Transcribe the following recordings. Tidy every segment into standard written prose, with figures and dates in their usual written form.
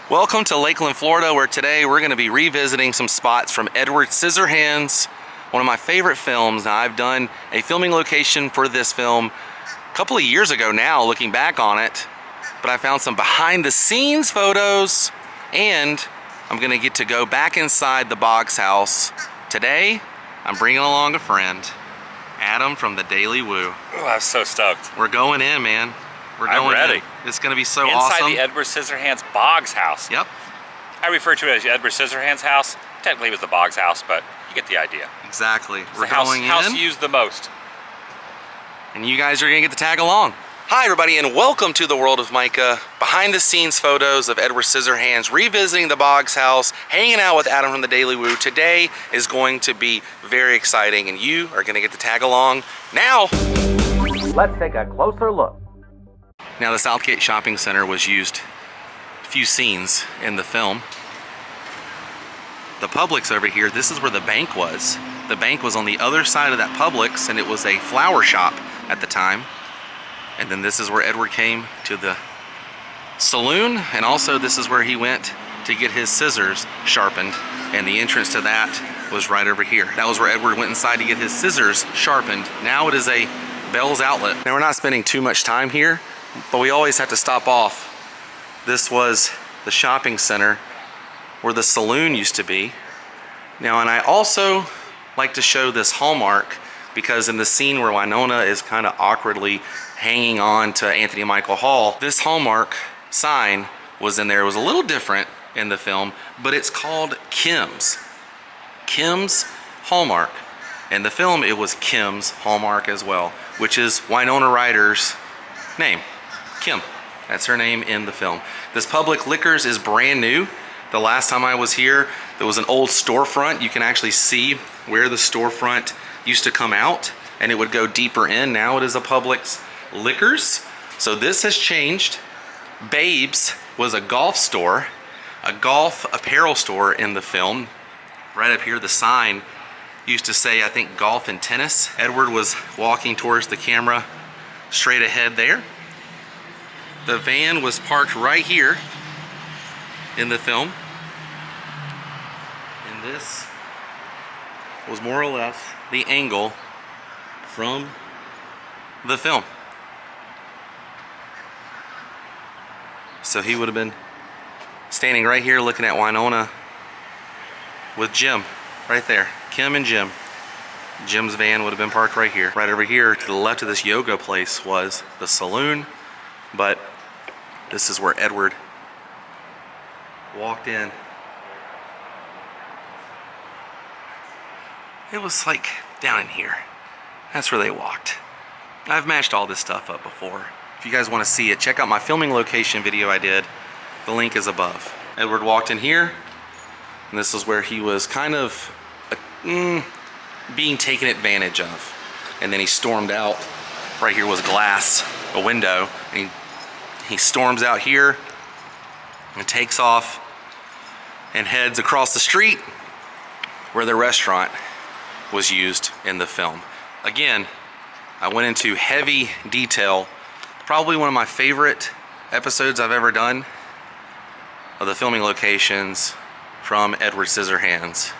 Welcome to Lakeland, Florida, where today we're going to be revisiting some spots from Edward Scissorhands, one of my favorite films. Now, I've done a filming location for this film a couple of years ago now, looking back on it, but I found some behind the scenes photos, and I'm going to get to go back inside the Boggs house. Today, I'm bringing along a friend, Adam from the Daily Woo. Oh, I'm so stoked. We're going in, man. We're going I'm ready. in. It's going to be so Inside awesome. the Edward Scissorhands Boggs house. Yep. I refer to it as Edward Scissorhands house. Technically it was the Boggs house, but you get the idea. Exactly. It's We're the going house in, used the most. and you guys are going to get to tag along. Hi, everybody, and welcome to the world of Micah. Behind the scenes photos of Edward Scissorhands, revisiting the Boggs house, hanging out with Adam from the Daily Woo. Today is going to be very exciting, and you are going to get to tag along. Now, let's take a closer look. Now, the Southgate Shopping Center was used a few scenes in the film. The Publix over here, this is where the bank was. The bank was on the other side of that Publix, and it was a flower shop at the time. And then this is where Edward came to the saloon, and also this is where he went to get his scissors sharpened, and the entrance to that was right over here. That was where Edward went inside to get his scissors sharpened. Now it is a Bell's Outlet. Now, we're not spending too much time here, but we always have to stop off. This was the shopping center where the saloon used to be. Now, and I also like to show this hallmark because in the scene where Winona is kind of awkwardly hanging on to Anthony Michael Hall, this hallmark sign was in there. It was a little different in the film, but it's called Kim's. Kim's Hallmark. In the film, it was Kim's Hallmark as well, which is Winona Ryder's name. Kim. That's her name in the film. This Publix Liquors is brand new. The last time I was here, there was an old storefront. You can actually see where the storefront used to come out, and it would go deeper in. Now it is a Publix Liquors. So this has changed. Babes was a golf store, a golf apparel store in the film. Right up here, the sign used to say, I think, golf and tennis. Edward was walking towards the camera straight ahead there. The van was parked right here in the film. And this was more or less the angle from the film. So he would have been standing right here looking at Winona with Jim right there. Kim and Jim. Jim's van would have been parked right here. Right over here to the left of this yoga place was the saloon, but this is where Edward walked in. It was like down in here. That's where they walked. I've matched all this stuff up before. If you guys want to see it, check out my filming location video I did. The link is above. Edward walked in here, and this is where he was kind of being taken advantage of. And then he stormed out. Right here was glass, a window, and he storms out here and takes off and heads across the street where the restaurant was used in the film. Again, I went into heavy detail. Probably one of my favorite episodes I've ever done of the filming locations from Edward Scissorhands.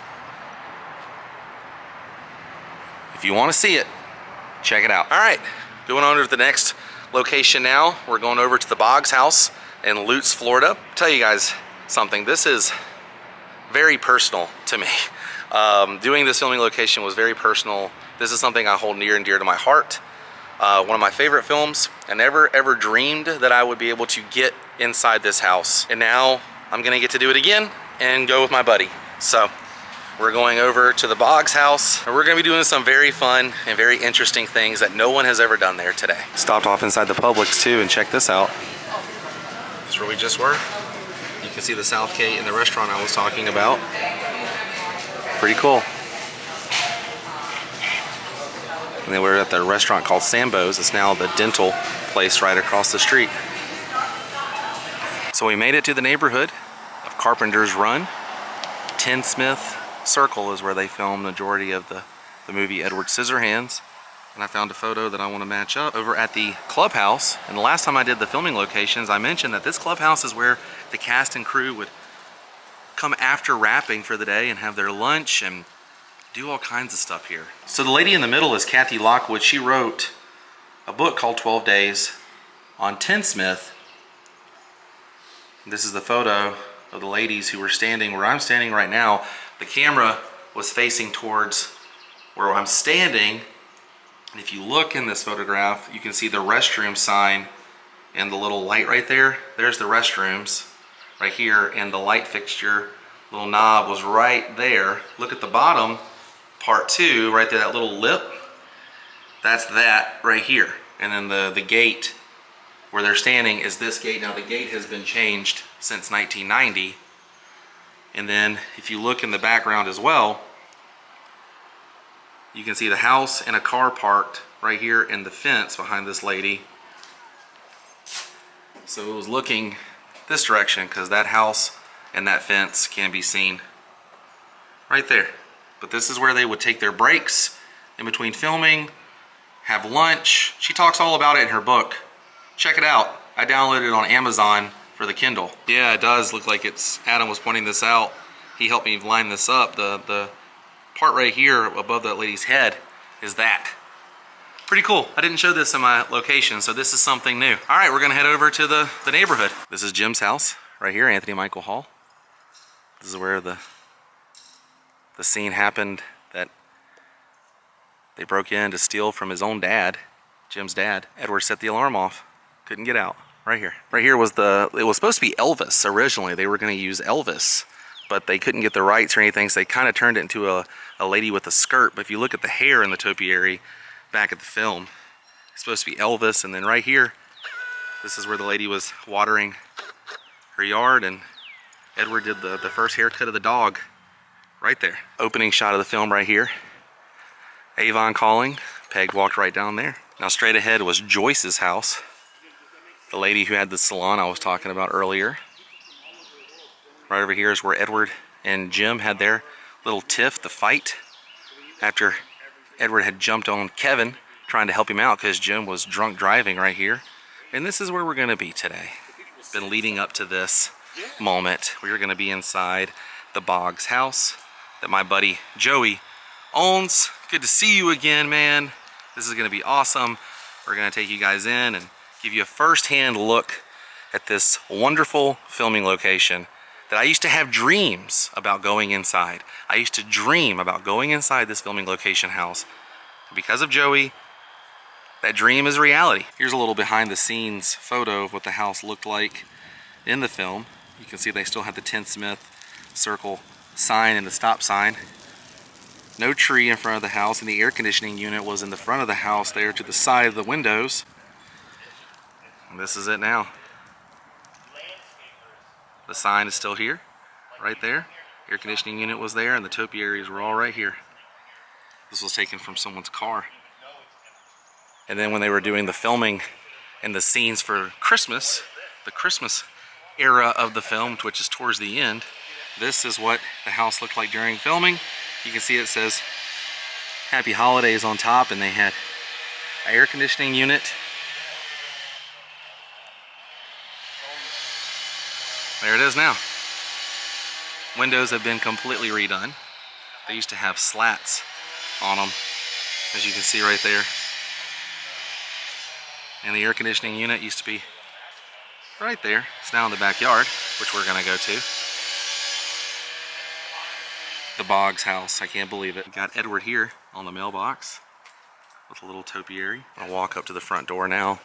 If you want to see it, check it out. All right, going on to the next location now. We're going over to the Boggs house in Lutz, Florida. Tell you guys something. This is very personal to me. Doing this filming location was very personal. This is something I hold near and dear to my heart. One of my favorite films. I never ever dreamed that I would be able to get inside this house. And now I'm gonna get to do it again and go with my buddy. So we're going over to the Boggs house, and we're gonna be doing some very fun and very interesting things that no one has ever done there today. Stopped off inside the Publix too, and check this out. This is where we just were. You can see the Southgate and the restaurant I was talking about. Pretty cool. And then we're at the restaurant called Sambo's. It's now the dental place right across the street. So we made it to the neighborhood of Carpenter's Run. Tinsmith Circle is where they filmed the majority of the movie Edward Scissorhands. And I found a photo that I want to match up over at the clubhouse. And the last time I did the filming locations, I mentioned that this clubhouse is where the cast and crew would come after wrapping for the day and have their lunch and do all kinds of stuff here. So the lady in the middle is Kathy Lockwood. She wrote a book called 12 Days on Tinsmith. This is the photo of the ladies who were standing where I'm standing right now. The camera was facing towards where I'm standing. And if you look in this photograph, you can see the restroom sign and the little light right there. There's the restrooms right here, and the light fixture, little knob was right there. Look at the bottom, part 2, right there, that little lip. That's that right here. And then the gate where they're standing is this gate. Now the gate has been changed since 1990. And then if you look in the background as well, you can see the house and a car parked right here in the fence behind this lady. So it was looking this direction because that house and that fence can be seen right there. But this is where they would take their breaks in between filming, have lunch. She talks all about it in her book. Check it out. I downloaded it on Amazon for the Kindle. Yeah, it does look like it's, Adam was pointing this out. He helped me line this up. The part right here above that lady's head is that. Pretty cool. I didn't show this in my location, so this is something new. All right, we're gonna head over to the neighborhood. This is Jim's house right here, Anthony Michael Hall. This is where the scene happened that they broke in to steal from his own dad, Jim's dad. Edward set the alarm off, couldn't get out. Right here. Right here was it was supposed to be Elvis originally. They were gonna use Elvis, but they couldn't get the rights or anything, so they kind of turned it into a lady with a skirt. But if you look at the hair in the topiary back at the film, it's supposed to be Elvis. And then right here, this is where the lady was watering her yard, and Edward did the first haircut of the dog right there. Opening shot of the film right here. Avon calling. Peg walked right down there. Now straight ahead was Joyce's house, the lady who had the salon I was talking about earlier. Right over here is where Edward and Jim had their little tiff, the fight, after Edward had jumped on Kevin trying to help him out because Jim was drunk driving right here. And this is where we're gonna be today. Been leading up to this moment. We are gonna be inside the Boggs house that my buddy Joey owns. Good to see you again, man. This is gonna be awesome. We're gonna take you guys in and give you a first-hand look at this wonderful filming location that I used to have dreams about going inside. I used to dream about going inside this filming location house. Because of Joey, that dream is reality. Here's a little behind the scenes photo of what the house looked like in the film. You can see they still have the Tinsmith circle sign and the stop sign. No tree in front of the house, and the air conditioning unit was in the front of the house there to the side of the windows. And this is it now. The sign is still here, right there. Air conditioning unit was there, and the topiaries were all right here. This was taken from someone's car. And then when they were doing the filming and the scenes for Christmas, the Christmas era of the film, which is towards the end, this is what the house looked like during filming. You can see it says Happy Holidays on top, and they had an air conditioning unit. There it is now. Windows have been completely redone. They used to have slats on them, as you can see right there. And the air conditioning unit used to be right there. It's now in the backyard, which we're gonna go to. The Boggs house, I can't believe it. Got Edward here on the mailbox with a little topiary. I'll walk up to the front door now,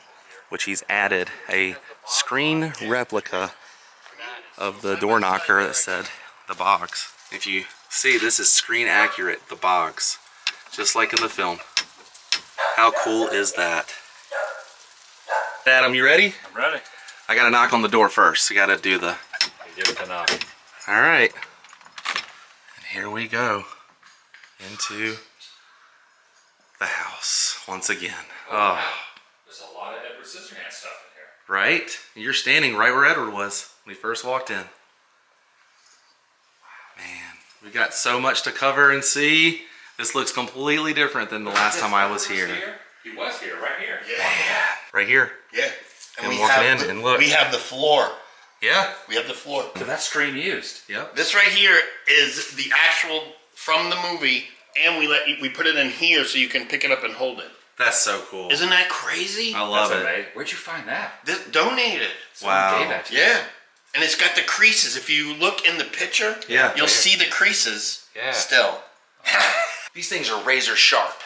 which he's added a screen replica of the door knocker that said the Boggs. If you see, this is screen accurate, the Boggs, just like in the film. How cool is that? Adam, you ready? I'm ready. I gotta knock on the door first. I gotta do the... Give it a knock. All right. And here we go into the house once again. Oh. There's a lot of Edward Scissorhands stuff in here. Right? You're standing right where Edward was when he first walked in. Man, we got so much to cover and see. This looks completely different than the last time I was here. He was here, right here. Yeah. Right here. Yeah. And we walking have in and look. We have the floor. Yeah. We have the floor. So that's screen used. Yep. This right here is the actual from the movie, and we put it in here so you can pick it up and hold it. That's so cool. Isn't that crazy? I love That's it. amazing. Where'd you find that? This donated. Someone Wow. gave that to you. Yeah. And it's got the creases. If you look in the picture, Yeah. you'll see the creases Yeah. still. These things are razor sharp.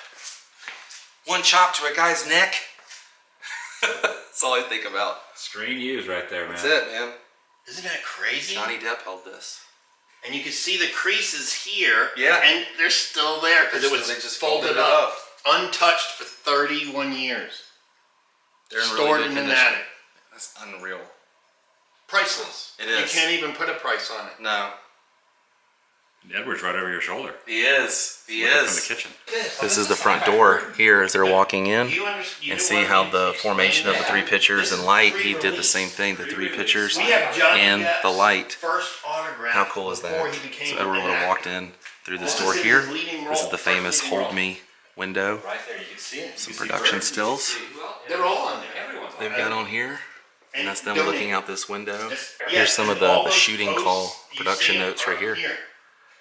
One chop to a guy's neck. That's all I think about. Screen used right there, man. That's it, man. Isn't that crazy? Johnny Depp held this. And you can see the creases here. Yeah. And they're still there because it was They just folded up, untouched for 31 years. They're in Stored really in good an condition. attic. That's unreal. Priceless. It You is. can't even put a price on it. No. Edward's right over your shoulder. He is. He Looking is. From the kitchen. This is the front door here as they're walking in. You And see how the formation of the three pictures and light, he did the same thing, the three pictures We have Johnny and Depp's the light. First autograph. How cool is before that? he became So everyone would have an walked actor. in through this This door is here. his leading This is role, the first famous leading Hold role. Me window. Right there, you can see it. Some production stills They're all on there. Everyone's on they've there. got on here. And that's them donated. looking out this window. Yes, Here's some of all the those shooting posts call you production see notes right here.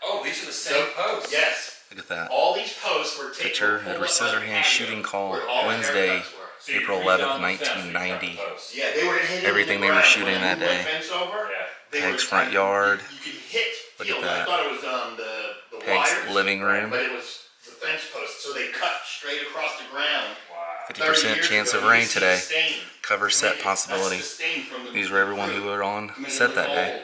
Oh, these are the So, same posts. yes. Look at that. All these posts were taken. Picture, pulled Edward up by the Scissorhands patio shooting call, where all the Wednesday, haircuts were. So you April read 11th, down the fence, 1990. you got the posts. Yeah, they were hidden Everything in the they were ground. shooting When that they moved day. the fence over, Yeah. they Peg's were- front yard. You could hit. Look at field. that. I thought it was the Peg's wires, living room. but it was the fence post. So they cut straight across the ground. Wow. 50% chance of rain today. Cover set possibility. These were everyone who were on set that day.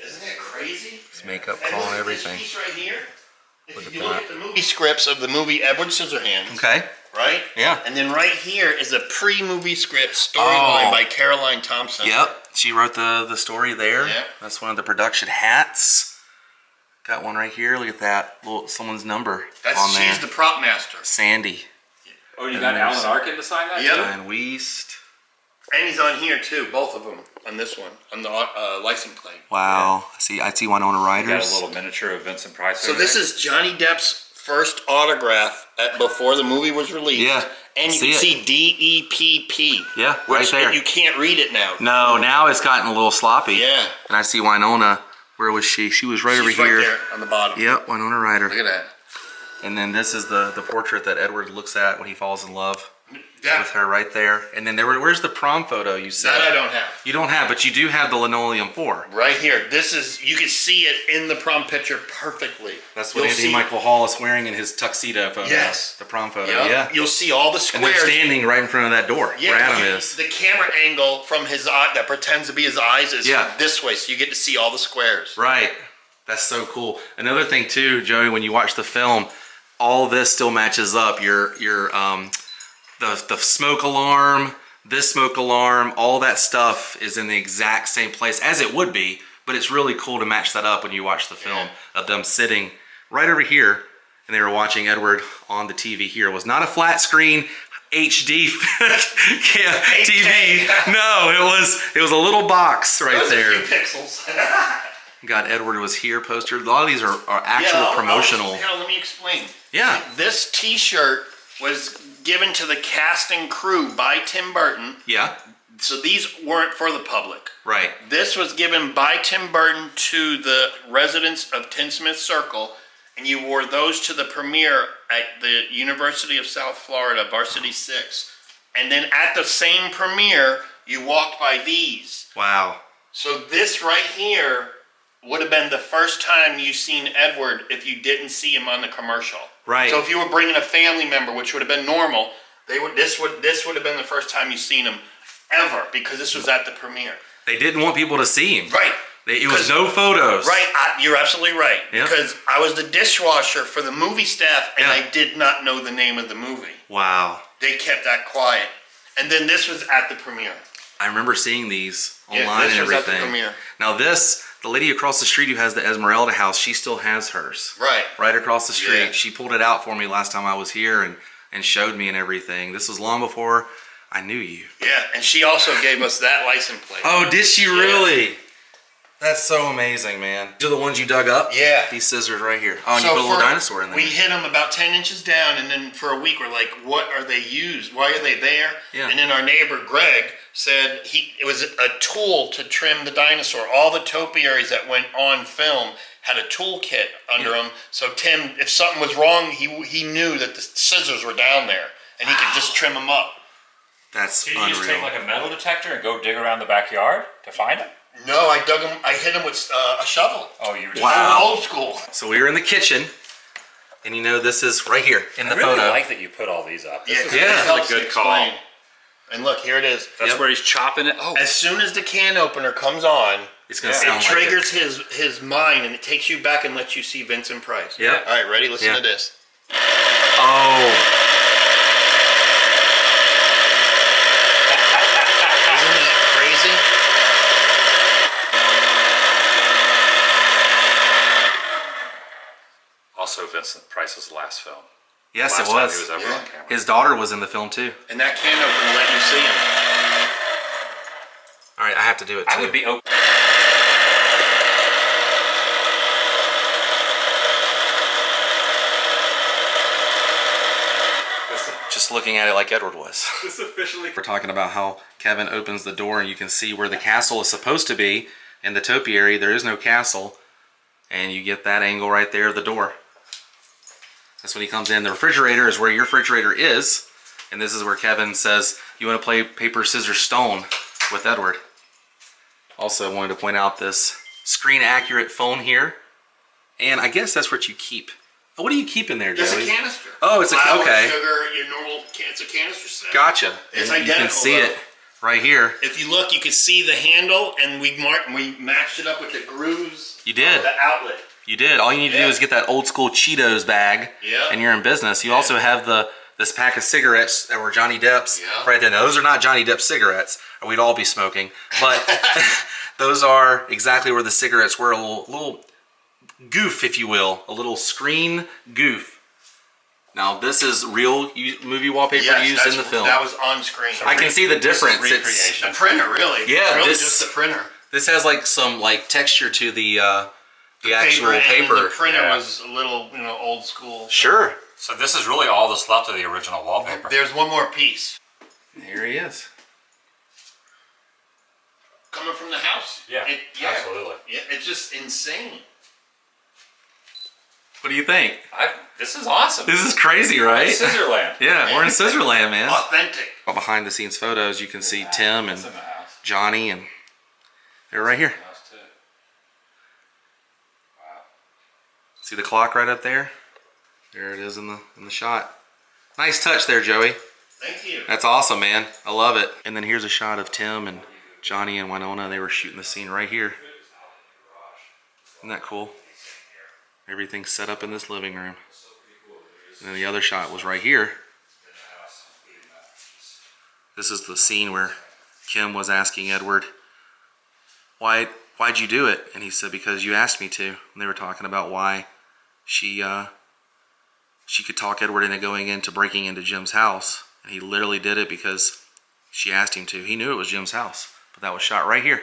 Isn't that crazy? His makeup And call look and at everything. This piece right here. Look If at you look that. at the movie scripts of the movie Edward Scissorhands, Okay. right? Yeah. And then right here is a pre-movie script storyline Oh. by Caroline Thompson. Yep. She wrote the story there. Yep. That's one of the production hats. Got one right here. Look at that. Little someone's number on there. She's the prop master. Sandy. Oh, you And got there's- Alan Arkin to sign that? Yep. too? Diane Weist. And he's on here too, both of them on this one, on the license plate. Wow. I see Winona You got a Ryder's. little miniature of Vincent Price. So over this there. is Johnny Depp's first autograph before the movie was released. Yeah, And you see can it. see DEPP. Yeah, right which there. You can't read it now. No, now it's gotten a little sloppy. Yeah. And I see Winona. Where was she? She was right over She's here. right there on the bottom. Yep, Winona Ryder. Look at that. And then this is the portrait that Edward looks at when he falls in love That, with her right there. And then where's the prom photo you said? that I don't have. You don't have, but you do have the linoleum for. Right here. This is, you can see it in the prom picture perfectly. That's what You'll Anthony see- Michael Hall is wearing in his tuxedo photo. Yes. The prom photo, Yep. yeah. You'll see all the And they're squares. standing right in front of that door where Adam is. The camera angle from his eye that pretends to be his eyes is Yeah. this way, so you get to see all the squares. Right. That's so cool. Another thing too, Joey, when you watch the film, all this still matches up. The smoke alarm, this smoke alarm, all that stuff is in the exact same place as it would be, but it's really cool to match that up when you watch the film of them sitting right over here and they were watching Edward on the TV here. It was not a flat screen HD TV. No, it was a little box right Those there. are a few pixels. Got Edward was here poster. A lot of these are actual promotional. Here, let me explain. Yeah. This T-shirt was given to the cast and crew by Tim Burton, Yeah. so these weren't for the public. Right. This was given by Tim Burton to the residents of Tinsmith Circle, and you wore those to the premiere at the University of South Florida, Varsity 6. And then at the same premiere, you walked by these. Wow. So this right here would have been the first time you seen Edward if you didn't see him on the commercial. Right. So if you were bringing a family member, which would have been normal, this would have been the first time you seen him ever, because this was at the premiere. They didn't want people to see him. Right. It was no photos. Right, you're absolutely right. Yep. Because I was the dishwasher for the movie staff, and Yeah. I did not know the name of the movie. Wow. They kept that quiet. And then this was at the premiere. I remember seeing these Yeah, online this and was at the everything. premiere. Now the lady across the street who has the Esmeralda house, she still has hers. Right. Right across the street. Yeah. She pulled it out for me last time I was here and showed me and everything. This was long before I knew you. Yeah, and she also gave us that license plate. Oh, did she really? That's so amazing, man. These are the ones you dug up? Yeah. These scissors right here. Oh, and you put a little dinosaur in there. We hit them about 10 inches down, and then for a week we're like, what are they used? Why are they there? Yeah. And then our neighbor Greg said it was a tool to trim the dinosaur. All the topiaries that went on film had a toolkit under them. So Tim, if something was wrong, he knew that the scissors were down there, and he could just trim them up. That's Did you unreal. just take like a metal detector and go dig around the backyard to find it? No, I dug him. I hit him with a shovel. Oh, you were just Wow. Old school. So we were in the kitchen, and you know this is right here in the I really photo. like that you put all these up. This is Yeah, Yeah. it helps a good to call. explain. And look, here it is. That's Yep. where he's chopping it. Oh, As soon as the can opener comes on, It's gonna Yeah. sound it like triggers his mind, and it takes you back and lets you see Vincent Price. Yeah. All right, ready? Listen Yeah. to this. Oh, Isn't that crazy? also Vincent Price's last film. yes, Last it time was. he was ever Yeah. on camera. His daughter was in the film too. And that can opener let you see him. All right, I have to do it too. I would be open. just looking at it like Edward was. This officially. We're talking about how Kevin opens the door and you can see where the castle is supposed to be. In the topiary, there is no castle. And you get that angle right there of the door. That's when he comes in. The refrigerator is where your refrigerator is. And this is where Kevin says, you want to play paper, scissors, stone with Edward. Also wanted to point out this screen accurate phone here. And I guess that's what you keep. Oh, what do you keep in there, Joey? It's a canister. Oh, it's a, Flour, okay. Sugar, your normal. It's a canister set. Gotcha. It's And you can identical, see though. it right here. If you look, you can see the handle, and we matched it up with the grooves. You did. Of the outlet. You did. All you need to do Yeah. is get that old school Cheetos bag, Yeah. and you're in business. You also have this pack of cigarettes that were Johnny Depp's Yeah. right there. Now, those are not Johnny Depp cigarettes, or we'd all be smoking. But those are exactly where the cigarettes were. A little goof, if you will, a little screen goof. Now, this is real movie wallpaper Yes, used in the film. That was on screen. I can see the difference. It's, recreation. The printer, really. Yeah, It's really this- just the printer. this has like some like texture to the actual and then paper. the printer Yeah. was a little, old school. Sure. So this is really all that's left of the original wallpaper. There's one more piece Here he is. coming from the house. Yeah, absolutely. Yeah, it's just insane. What do you think? This is awesome. This is crazy, right? Scissorland. Yeah, we're in Scissorland, man. Authentic. Behind the scenes photos, you can see Tim and That's in the house. Johnny, and they're right here. House too. Wow. See the clock right up there? There it is in the shot. Nice touch there, Joey. Thank you. That's awesome, man. I love it. And then here's a shot of Tim and Johnny and Winona. They were shooting the scene right here. Isn't that cool? Everything's set up in this living room. And then the other shot was right here. This is the scene where Kim was asking Edward, why'd you do it? And he said, because you asked me to. And they were talking about why she could talk Edward into going into breaking into Jim's house. And he literally did it because she asked him to. He knew it was Jim's house, but that was shot right here.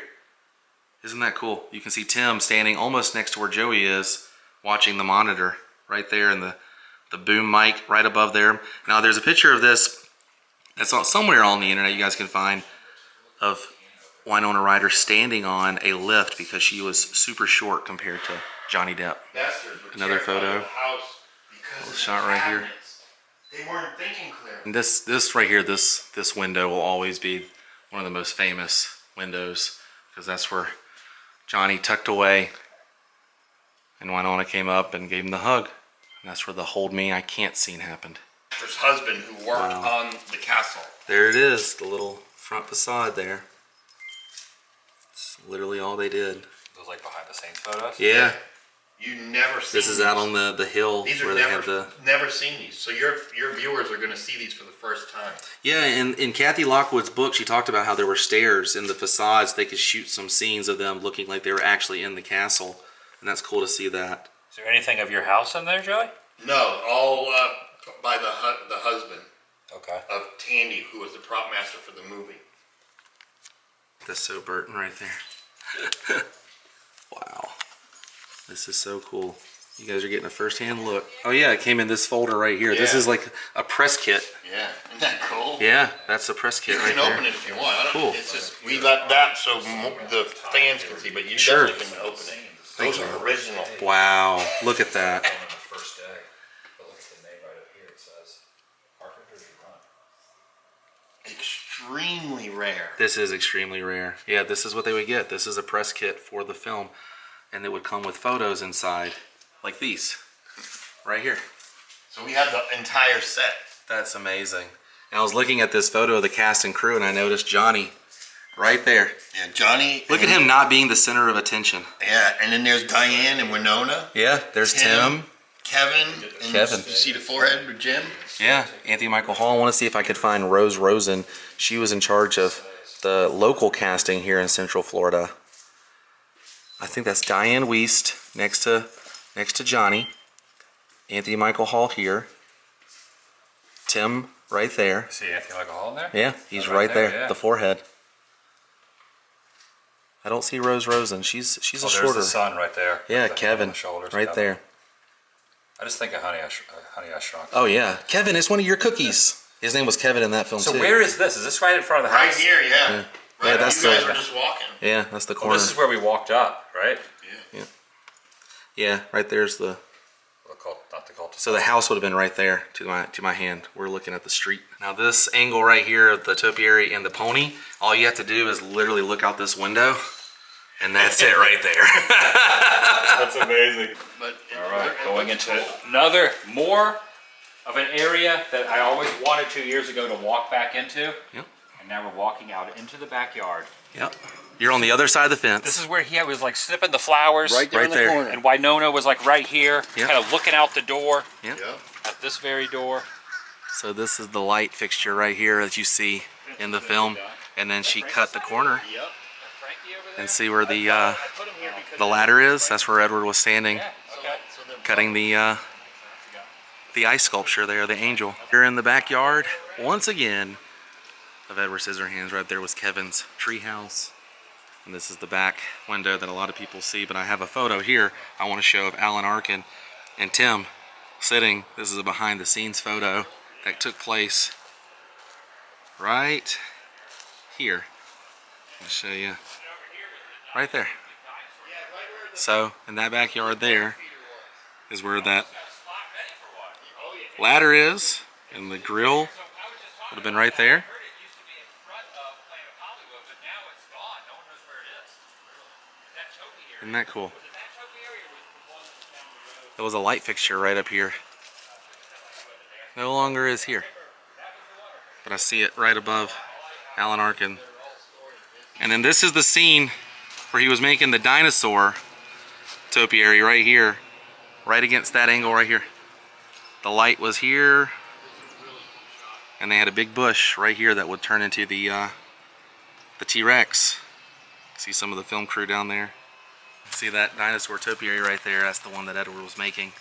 Isn't that cool? You can see Tim standing almost next to where Joey is, watching the monitor right there, and the boom mic right above there. Now there's a picture of this that's somewhere on the internet you guys can find of Winona Ryder standing on a lift because she was super short compared to Johnny Depp. Another photo. Little shot right here. They weren't thinking clear. And this right here, this window will always be one of the most famous windows because that's where Johnny tucked away and Winona came up and gave him the hug. And that's where the hold me, I can't scene happened. His husband who worked on the castle. There it is, the little front facade there. It's literally all they did. Those like behind the scenes photos. Yeah, You never seen this is out on the hill These where are they have the... never seen these. So your viewers are going to see these for the first time. Yeah, in Kathy Lockwood's book, she talked about how there were stairs in the facades. They could shoot some scenes of them looking like they were actually in the castle. And that's cool to see that. Is there anything of your house in there, Joey? No, all by the husband Okay. of Tandy, who was the prop master for the movie. That's so Burton right there. This is so cool. You guys are getting a first-hand look. Oh yeah, it came in this folder right here. Yeah. This is like a press kit. Yeah, isn't that cool? Yeah, that's a press kit You right can there. open it if you want. Cool. It's just, we let that so the fans can see, but you Sure. definitely can open it. Those are original. Wow, look at that. On the first day, but look at the name right up here. It says Carpenter's Run. Extremely rare. This is extremely rare. Yeah, this is what they would get. This is a press kit for the film, and it would come with photos inside, like these, right here. So we have the entire set. That's amazing. And I was looking at this photo of the cast and crew, and I noticed Johnny right there. Yeah, Johnny. Look at him not being the center of attention. Yeah, and then there's Diane and Winona. Yeah, there's Tim. Kevin. And Kevin. You see the forehead with Jim? Yeah, Anthony Michael Hall. I want to see if I could find Rose Rosen. She was in charge of the local casting here in Central Florida. I think that's Diane Wiest next to Johnny. Anthony Michael Hall here. Tim right there. See Anthony Michael Hall in there? Yeah, he's Oh, right there. yeah. The forehead. I don't see Rose Rosen. She's a There's shorter. the son right there. Yeah, With the hand on Kevin, the shoulders. right Kevin. there. I just think of Honey, I Shrunk. Oh yeah, Kevin is one of your cookies. His name was Kevin in that film So too. where is this? Is this right in front of the Right house? here, yeah. Yeah. Right, Yeah, that's you guys the- were just walking. Yeah, that's the Well, corner. this is where we walked up, right? Yeah, right there's the. Not the cul-de-sac. So the house would have been right there to my hand. We're looking at the street. Now this angle right here of the topiary and the pony, all you have to do is literally look out this window, and that's it right there. That's amazing. But All right, going into another more of an area that I always wanted 2 years ago to walk back into. Yep. And now we're walking out into the backyard. Yep. You're on the other side of the fence. This is where he was like snipping the flowers. right there Right in the there. corner. And Winona was like right here, Yep. kind of looking out the door Yep. Yeah. at this very door. So this is the light fixture right here that you see in the film, and then she cut the corner Yep. and see where the ladder is. That's where Edward was standing, cutting the ice sculpture there, the angel. Here in the backyard, once again, of Edward Scissorhands. Right there was Kevin's treehouse. And this is the back window that a lot of people see, but I have a photo here I want to show of Alan Arkin and Tim sitting. This is a behind the scenes photo that took place right here. I'll show you right there. So in that backyard there is where that ladder is, and the grill would have been right there. Isn't that cool? There was a light fixture right up here. No longer is here. But I see it right above Alan Arkin. And then this is the scene where he was making the dinosaur topiary right here. Right against that angle right here. The light was here. And they had a big bush right here that would turn into the T-Rex. See some of the film crew down there. See that dinosaur topiary right there? That's the one that Edward was making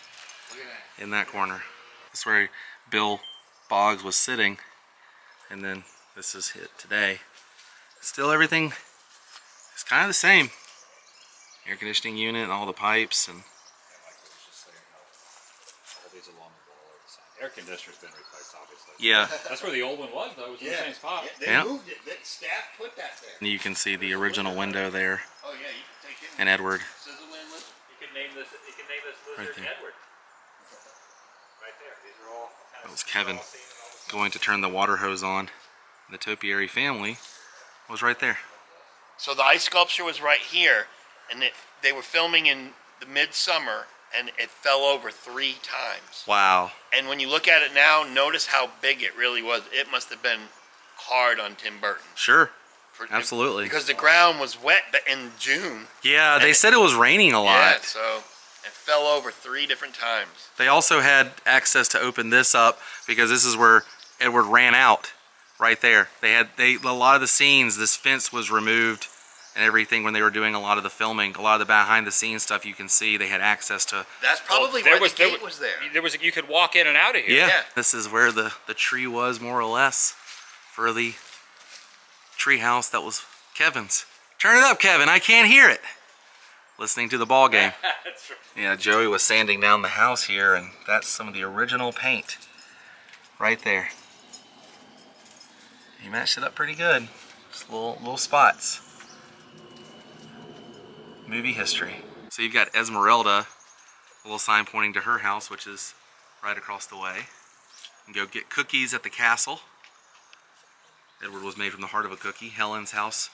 in that corner. That's where Bill Boggs was sitting, and then this is it today. Still everything is kind of the same. Air conditioning unit and all the pipes and Air conditioner's been replaced, obviously. yeah. That's where the old one was, though. It was in the same spot. They Yeah. moved it. The staff put that there. And you can see the original window there Oh yeah, you can take it. and Edward. Sizzleland list. You can name this Right lizard there. Edward. Right there. These are all kind That was Kevin going to turn the water hose on. The topiary family was right there. So the ice sculpture was right here, and they were filming in the midsummer, and it fell over 3 times. Wow. And when you look at it now, notice how big it really was. It must have been hard on Tim Burton. Sure. For- Absolutely. Because the ground was wet in June. Yeah, they said it was raining a lot. Yeah, so it fell over 3 different times. They also had access to open this up because this is where Edward ran out, right there. A lot of the scenes, this fence was removed and everything when they were doing a lot of the filming. A lot of the behind the scenes stuff you can see, they had access to. That's probably there why was- the there gate was- was there. There was you could walk in and out of here. Yeah, Yeah. this is where the tree was more or less for the tree house that was Kevin's. Turn it up, Kevin, I can't hear it. listening to the ball game. That's right. Yeah, Joey was sanding down the house here, and that's some of the original paint right there. He matched it up pretty good. Just little spots. Movie history. So you've got Esmeralda, a little sign pointing to her house, which is right across the way. And go get cookies at the castle. Edward was made from the heart of a cookie. Helen's house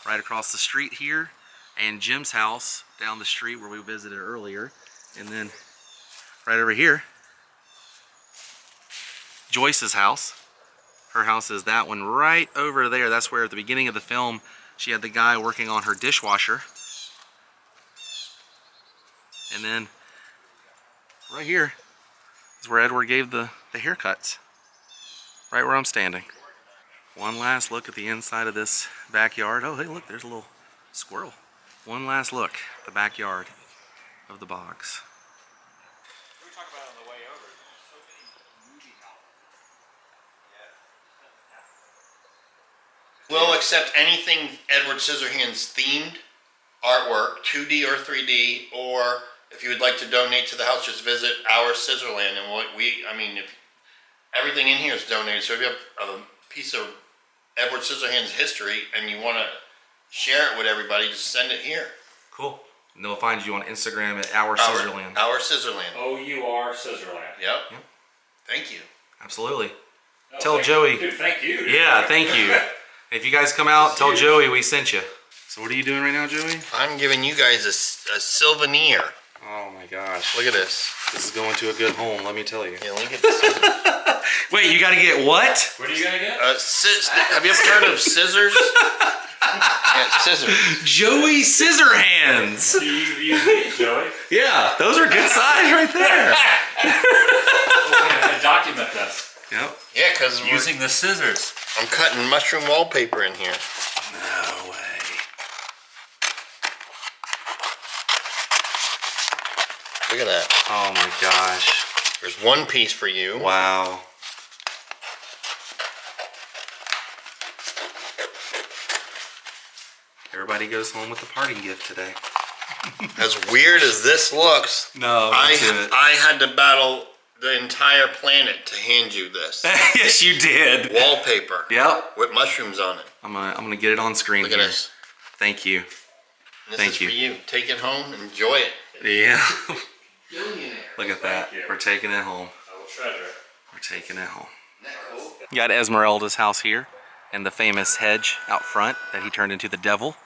right across the street here. And Jim's house down the street where we visited earlier. And then right over here, Joyce's house. Her house is that one right over there. That's where at the beginning of the film, she had the guy working on her dishwasher. And then right here is where Edward gave the haircuts. Right where I'm standing. One last look at the inside of this backyard. Oh, hey, look, there's a little squirrel. One last look at the backyard of the bogs. We talked about it on the way over. So many movie houses. We'll accept anything Edward Scissorhands themed artwork, 2D or 3D, or if you would like to donate to the house, just visit our Scissorland. And if everything in here is donated, so if you have a piece of Edward Scissorhands history and you want to share it with everybody, just send it here. Cool. And they'll find you on Instagram at Our Scissorland. Our Scissorland. OUR Scissorland. Yep. Thank you. Absolutely. Oh, Tell Joey. Dude, thank you. Yeah, thank you. If you guys come out, tell Joey we sent you. So what are you doing right now, Joey? I'm giving you guys a souvenir. Oh my gosh. Look at this. This is going to a good home, let me tell you. Yeah, look at this. Wait, you gotta get what? What are you gonna get? Have you ever heard of scissors? Yeah, scissors. Joey Scissorhands. You use these, Joey. Yeah, those are good size right there. We're gonna document this. Yep. Yeah, because Using the scissors. I'm cutting mushroom wallpaper in here. No way. Look at that. Oh my gosh. There's one piece for you. Wow. Everybody goes home with a parting gift today. As weird as this looks, No, I had to battle the entire planet to hand you this. Yes, you did. Wallpaper. Yep. With mushrooms on it. I'm gonna get it on screen Look here. at this. Thank you. This Thank is you. for you. Take it home. Enjoy it. Yeah. Billionaire. Look at that. Thank you. We're taking it home. I will treasure it. We're taking it home. Isn't that cool? You got Esmeralda's house here and the famous hedge out front that he turned into the devil.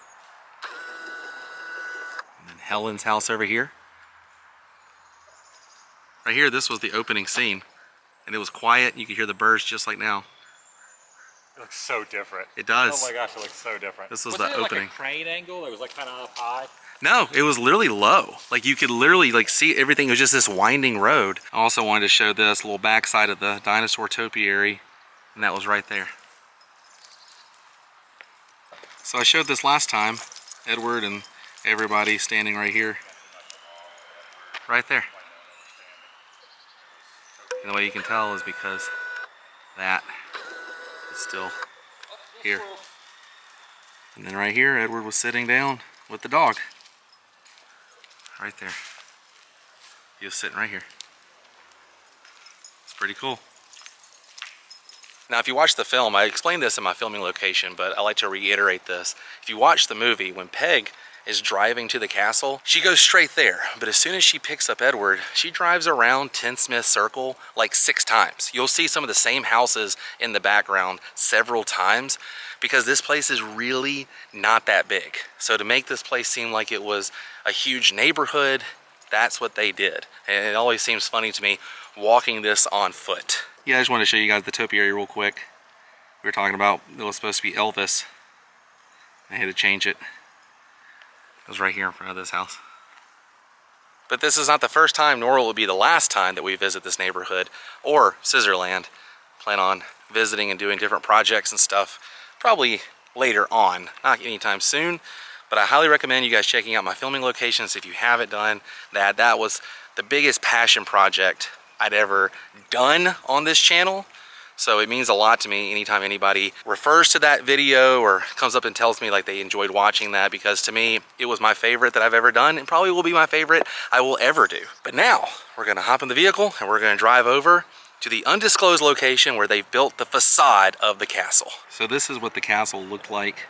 And then Helen's house over here. Right here, this was the opening scene. And it was quiet. You could hear the birds just like now. It looks so different. It does. Oh my gosh, it looks so different. This was Wasn't the it opening. like a crane angle? It was like kind of up high. No, it was literally low. Like you could literally like see everything. It was just this winding road. I also wanted to show this little backside of the dinosaur topiary, and that was right there. So I showed this last time, Edward and everybody standing right here. Right there. And the way you can tell is because that is still here. And then right here, Edward was sitting down with the dog. Right there. He was sitting right here. It's pretty cool. Now, if you watch the film, I explained this in my filming location, but I like to reiterate this. If you watch the movie, when Peg is driving to the castle, she goes straight there. But as soon as she picks up Edward, she drives around Tinsmith Circle like 6 times. You'll see some of the same houses in the background several times because this place is really not that big. So to make this place seem like it was a huge neighborhood, that's what they did. And it always seems funny to me walking this on foot. Yeah, I just wanted to show you guys the topiary real quick. We were talking about it was supposed to be Elvis. I had to change it. It was right here in front of this house. But this is not the first time, nor will it be the last time that we visit this neighborhood or Scissorland. Plan on visiting and doing different projects and stuff probably later on, not anytime soon. But I highly recommend you guys checking out my filming locations if you haven't done that. That was the biggest passion project I'd ever done on this channel. So it means a lot to me anytime anybody refers to that video or comes up and tells me like they enjoyed watching that, because to me, it was my favorite that I've ever done and probably will be my favorite I will ever do. But now we're gonna hop in the vehicle and we're gonna drive over to the undisclosed location where they've built the facade of the castle. So this is what the castle looked like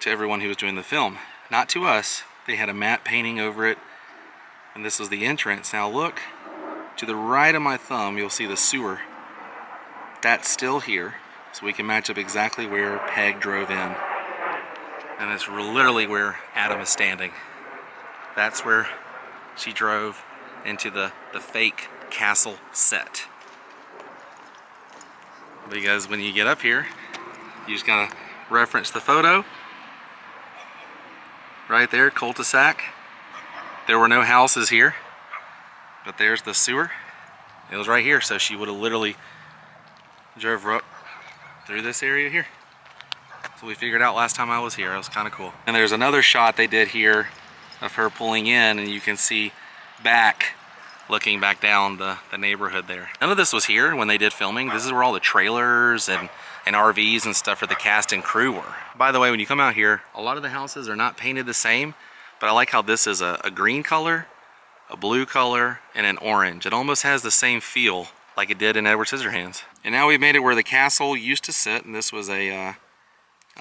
to everyone who was doing the film. Not to us. They had a matte painting over it, and this is the entrance. Now look to the right of my thumb, you'll see the sewer. That's still here, so we can match up exactly where Peg drove in. And it's literally where Adam is standing. That's where she drove into the fake castle set. Because when you get up here, you just gotta reference the photo. Right there, cul-de-sac. There were no houses here, but there's the sewer. It was right here, so she would have literally drove up through this area here. So we figured out last time I was here. It was kind of cool. And there's another shot they did here of her pulling in, and you can see back, looking back down the neighborhood there. None of this was here when they did filming. This is where all the trailers and RVs and stuff for the cast and crew were. By the way, when you come out here, a lot of the houses are not painted the same, but I like how this is a green color, a blue color, and an orange. It almost has the same feel like it did in Edward Scissorhands. And now we've made it where the castle used to sit, and this was a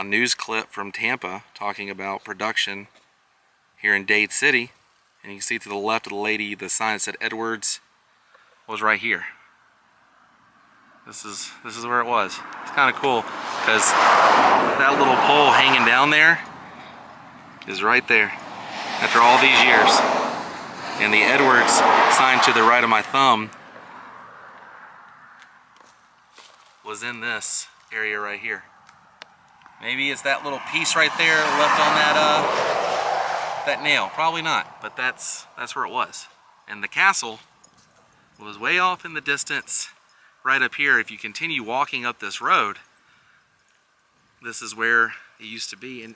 news clip from Tampa talking about production here in Dade City. And you can see to the left of the lady, the sign that said Edwards was right here. This is where it was. It's kind of cool because that little pole hanging down there is right there after all these years. And the Edwards sign to the right of my thumb was in this area right here. Maybe it's that little piece right there left on that nail. Probably not, but that's where it was. And the castle was way off in the distance right up here. If you continue walking up this road, this is where it used to be. And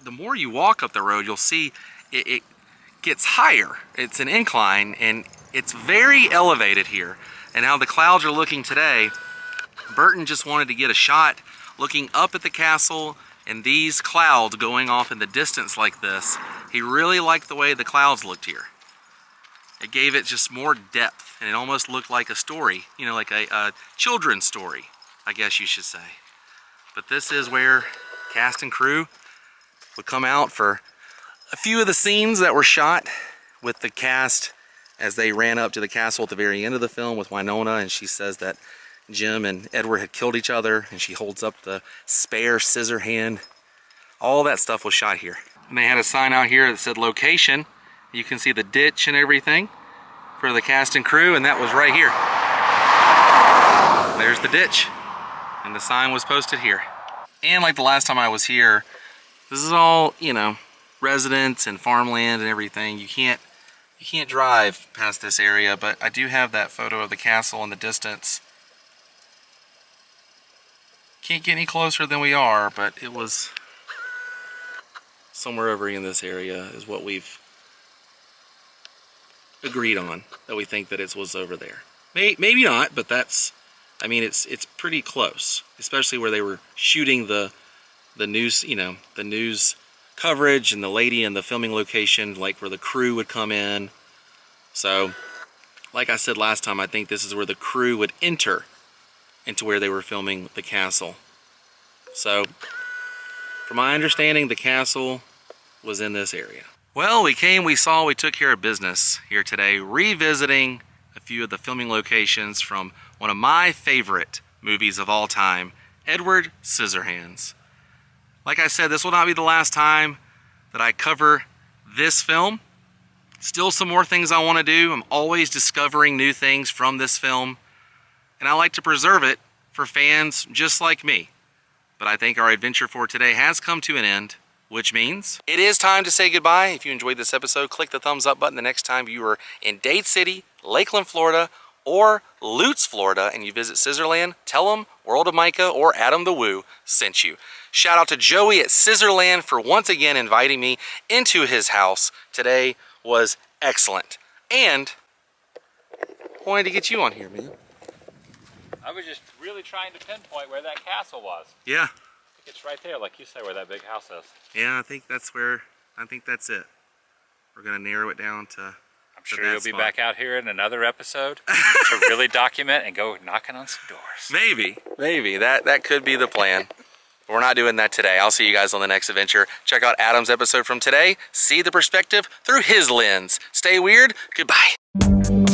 the more you walk up the road, you'll see it gets higher. It's an incline, and it's very elevated here. And how the clouds are looking today, Burton just wanted to get a shot looking up at the castle and these clouds going off in the distance like this. He really liked the way the clouds looked here. It gave it just more depth, and it almost looked like a story, you know, like a children's story, I guess you should say. But this is where cast and crew would come out for a few of the scenes that were shot with the cast as they ran up to the castle at the very end of the film with Winona, and she says that Jim and Edward had killed each other, and she holds up the spare scissor hand. All that stuff was shot here. And they had a sign out here that said location. You can see the ditch and everything for the cast and crew, and that was right here. There's the ditch, and the sign was posted here. And like the last time I was here, this is all, you know, residents and farmland and everything. You can't drive past this area, but I do have that photo of the castle in the distance. Can't get any closer than we are, but it was somewhere over in this area is what we've agreed on, that we think that it was over there. Maybe not, but that's, I mean, it's pretty close, especially where they were shooting the news, you know, the news coverage, and the lady in the filming location, like where the crew would come in. So, like I said last time, I think this is where the crew would enter into where they were filming the castle. So, from my understanding, the castle was in this area. Well, we came, we saw, we took care of business here today, revisiting a few of the filming locations from one of my favorite movies of all time, Edward Scissorhands. Like I said, this will not be the last time that I cover this film. Still some more things I want to do. I'm always discovering new things from this film, and I like to preserve it for fans just like me. But I think our adventure for today has come to an end, which means it is time to say goodbye. If you enjoyed this episode, click the thumbs up button the next time you are in Dade City, Lakeland, Florida, or Lutz, Florida, and you visit Scissorland. Tell them World of Micah or Adam the Woo sent you. Shout out to Joey at Scissorland for once again inviting me into his house. Today was excellent. And wanted to get you on here, man. I was just really trying to pinpoint where that castle was. Yeah. I think it's right there, like you say, where that big house is. Yeah, I think that's it. We're gonna narrow it down to. I'm sure you'll be back out here in another episode to really document and go knocking on some doors. Maybe that could be the plan. But we're not doing that today. I'll see you guys on the next adventure. Check out Adam's episode from today. See the perspective through his lens. Stay weird. Goodbye.